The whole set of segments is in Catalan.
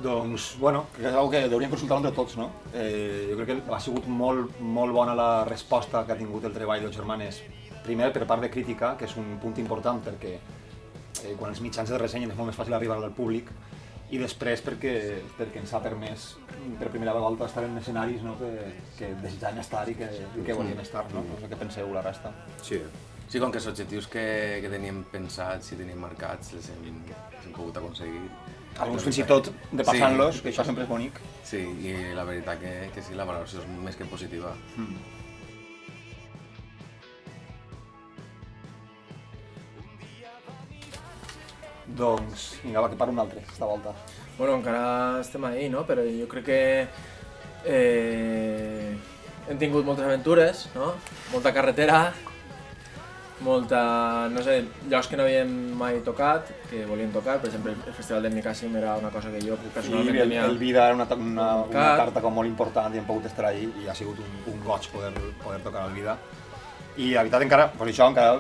Doncs, bueno, crec que és una que hauríem consultar entre tots, no? Jo crec que ha sigut molt bona la resposta que ha tingut el treball dels germanes. Primer, per part de crítica, que és un punt important perquè quan els mitjans de ressenyen és molt més fàcil arribar al públic, i després perquè ens ha permès per primera vegada estar en escenaris que desitjàvem estar i que volíem estar, no? No sé què penseu la resta. Sí, com que els objectius que teníem pensats i teníem marcats els hem pogut aconseguir. Alguns fins i tot depassant-los, que això sempre és bonic. Sí, i la veritat que sí, la valoració és més que positiva. Doncs, vinga, va, que parlo un altre, esta volta. Bueno, encara estem ahí, no? Però jo crec que hem tingut moltes aventures, no? Molta carretera, no sé, llocs que no havíem mai tocat, que volíem tocar. Per exemple, el Festival del Nicàssim era una cosa que jo personalment tenia... El Vida era una carta com molt important i hem pogut estar allí i ha sigut un goig poder tocar el Vida. I la veritat encara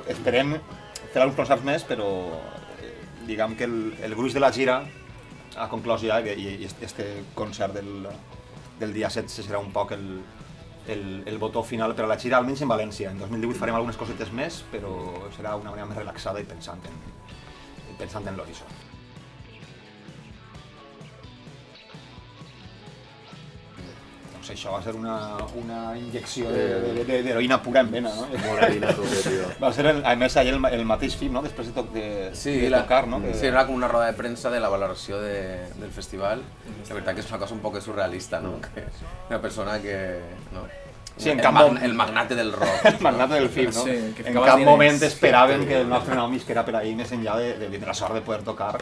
esperem fer alguns concerts més, però diguem que el gruix de la gira ha conclòs ja i este concert del dia 16 serà un poc el botó final per a la gira, almenys en València. En 2018 farem algunes cosetes més, però serà una manera més relaxada i pensant en l'horitzó. Doncs això va ser una injecció d'heroïna pura en vena, no? Moralina, tio. Va ser, a més, allà el mateix film, no? Després de tocar, no? Sí, era com una roda de premsa de la valoració del festival. La veritat que és una cosa un poc surrealista, no? Una persona que... no? Sí, el magnate del rock. El magnate del film, no? Sí, en cap moment esperaven que el nostre nom isquera per ahí, més enllà de la sort de poder tocar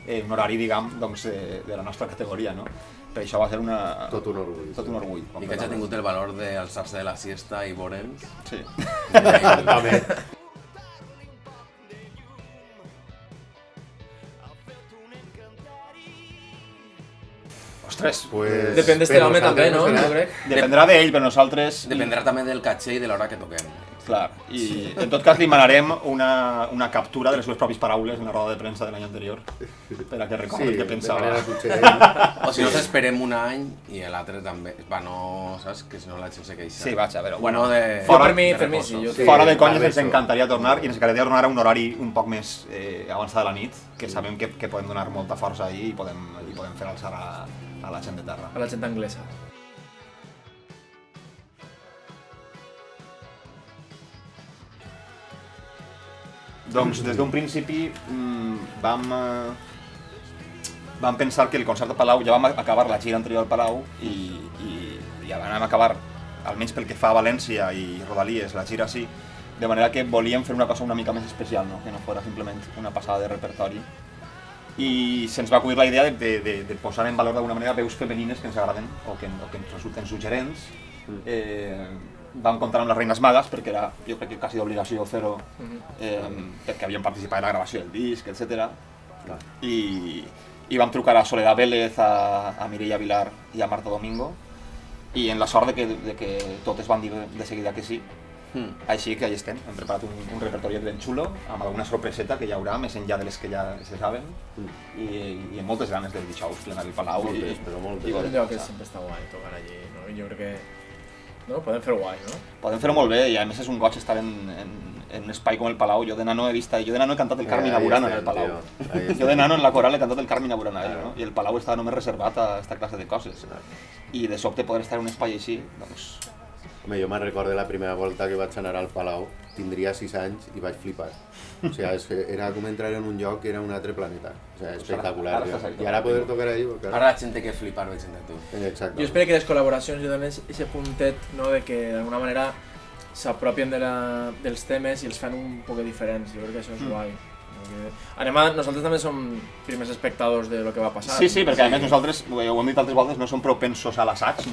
un horari, diguem, de la nostra categoria, no? Per això va ser tot un orgull. Tot un orgull. I que ja ha tingut el valor d'alçar-se de la siesta i veure'ns. Sí. També. Ostres, Depèn d'este home també, no? Jo crec. dependrà d'ell, però nosaltres... Dependrà també del caché i de l'hora que toquem. Clar, i en tot cas li manarem una captura de les seves pròpies paraules en la roda de premsa de l'any anterior per a que recordi què pensava. O si no, esperem un any i l'altre també. Va, no, saps? Que si no la gent se queixa. Sí, vaja, però bueno, fora, per mi sí. Fora de conyes ens encantaria tornar i ens encantaria tornar a un horari un poc més avançat de la nit, que sabem que podem donar molta força ahir i podem fer alçar a la gent de terra. A la gent anglesa. Doncs des d'un principi vam pensar que el concert de Palau, ja vam acabar la gira anterior al Palau i ja vam acabar, almenys pel que fa a València i Rodalies, la gira sí, de manera que volíem fer una cosa una mica més especial, no? Que no fos simplement una passada de repertori. I se'ns va acudir la idea de posar en valor d'alguna manera veus femenines que ens agraden o que ens resulten suggerents. Vam comptar amb les Reines Magas, perquè era, jo crec que quasi d'obligació fer-ho, perquè havíem participat en la gravació del disc, etc. I vam trucar a Soledad Vélez, a Mireia Vilar i a Marta Domingo, i en la sort de que totes van dir de seguida que sí. Així que hi estem, hem preparat un repertori ben xulo, amb alguna sorpreseta que hi haurà, més enllà de les que ja se saben, i amb moltes ganes del dijous plenar el Palau. Moltes, però moltes. Jo crec que sempre està guai tocar allí, no? Jo crec que... No? Podem fer-ho guai, no? Podem fer-ho molt bé, i a més és un goig estar en un espai com el Palau. Jo de nano he cantat el Carmina Burana en el Palau. Jo de nano en la coral he cantat el Carmina Burana, no? I el Palau estava només reservat a aquesta classe de coses. I de sobte poder estar en un espai així, doncs... Home, jo me'n recordo la primera volta que vaig anar al Palau, tindria 6 anys i vaig flipar. O sigui, era com entrar en un lloc que era un altre planeta. O sigui, espectacular. I ara poder tocar ahí... Ara la gent té que flipar veient de tu. Exacte. Jo espero que les col·laboracions donen aquest puntet, no, de que d'alguna manera s'apropien dels temes i els fan un poc diferents. Jo crec que això és guai. Nosaltres també som primers espectadors de lo que va passar. Sí, perquè a més nosaltres, ho hem dit altres voltes, no som propensos a l'assaig,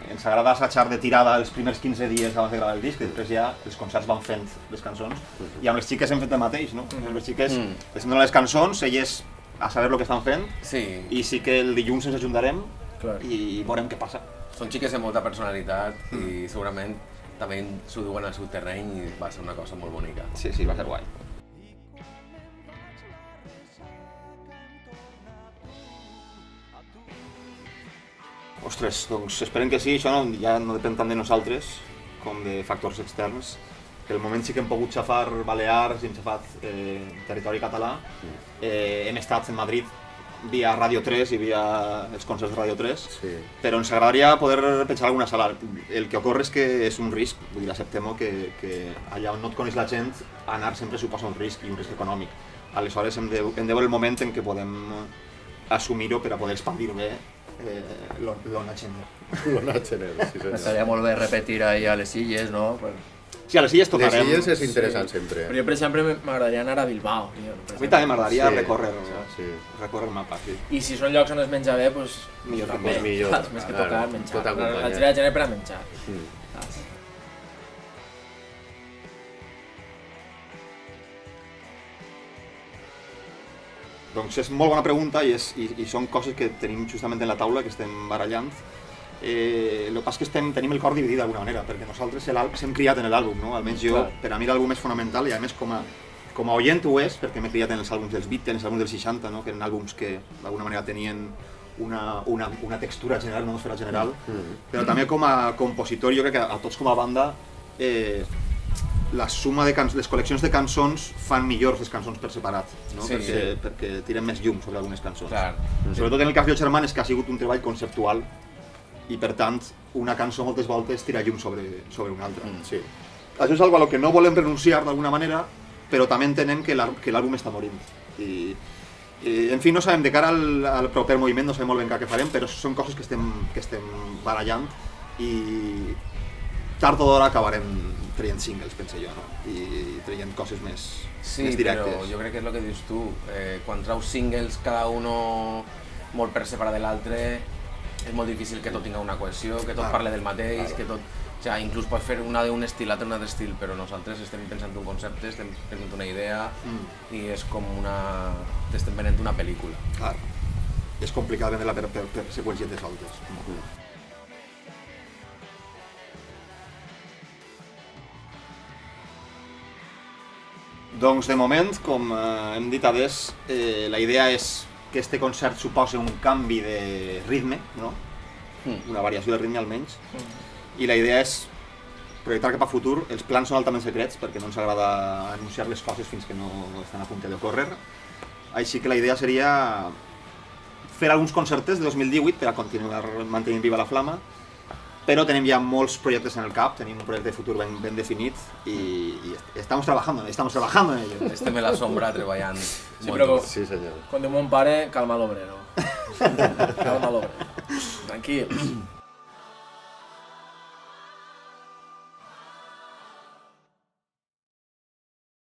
ens agrada assajar de tirada els primers 15 dies abans de gravar el disc, i després ja els concerts van fent les cançons, i amb les xiques hem fet el mateix, no? Les xiques les donen les cançons, elles a saber el que estan fent, i sí que el dilluns ens ajuntarem i veurem què passa. Són xiques amb molta personalitat i segurament també s'ho duen al seu terreny i va ser una cosa molt bonica. Sí, va ser guai. Ostres, doncs esperem que sí, això ja no depèn tant de nosaltres com de factors externs. Per el moment sí que hem pogut xafar Balears, hem xafat territori català. Hem estat en Madrid via Ràdio 3 i via els concerts de Ràdio 3, però ens agradaria poder pensar alguna sala. El que ocorre és que és un risc, vull dir, acceptem-ho, que allà on no et coneix la gent, anar sempre suposa un risc, i un risc econòmic. Aleshores hem de veure el moment en què podem assumir-ho per a poder expandir bé l'Ona Channel. L'Ona Channel, sí senyor. Estaria molt bé repetir ahir a les Illes, no? Sí, a les Illes tocarem. Les Illes és interessant sempre. Però jo, per exemple, m'agradaria anar a Bilbao. A mi també m'agradaria recórrer el mapa, sí. I si són llocs on es menja bé, doncs millor que també. millor. Més que tocar, menjar. Tot acompanyat. La gira de gener per a menjar. Doncs és molt bona pregunta i són coses que tenim justament en la taula, que estem barallant. El que passa és que tenim el cor dividit d'alguna manera, perquè nosaltres s'hem criat en l'àlbum, no? Almenys jo, per a mi l'àlbum és fonamental i a més com a oient ho és, perquè m'he criat en els àlbums dels Beatles, els àlbums dels 60, no? Que eren àlbums que d'alguna manera tenien una textura general, una atmosfera general, però també com a compositor jo crec que a tots com a banda la suma de les col·leccions de cançons fan millors les cançons per separat, no? Perquè tiren més llum sobre algunes cançons. Sobretot en el cas de Germán és que ha sigut un treball conceptual i per tant una cançó moltes voltes tira llum sobre una altra. Això és algo a lo que no volem renunciar d'alguna manera, però també entenem que l'àlbum està morint. En fi, no sabem, de cara al proper moviment no sabem molt ben què farem, però són coses que estem barallant i tard o d'hora acabarem traient singles, pense jo, no? I traient coses més directes. Sí, però jo crec que és el que dius tu, quan traus singles cada uno molt per separat de l'altre, és molt difícil que tot tingui una cohesió, que tot parle del mateix, que tot... O sigui, inclús pots fer una d'un estil, l'altra un altre estil, però nosaltres estem pensant un concepte, estem pensant una idea i és com t'estem venent una pel·lícula. Clar, és complicat vendre-la per seqüències de soltes. Doncs de moment, com hem dit abans, la idea és que este concert suposa un canvi de ritme, no? Una variació de ritme almenys, i la idea és projectar cap a futur. Els plans són altament secrets perquè no ens agrada anunciar les coses fins que no estan a punt d'ocórrer, així que la idea seria fer alguns concertes de 2018 per a continuar mantenint viva la flama, però tenim ja molts projectes en el cap, tenim un projecte de futur ben definit i estamos trabajando en ello. Estem a la sombra treballant molt però dur. Sí, senyor. com diu mon pare, calma l'obrero. Calma l'obrero. Tranquils.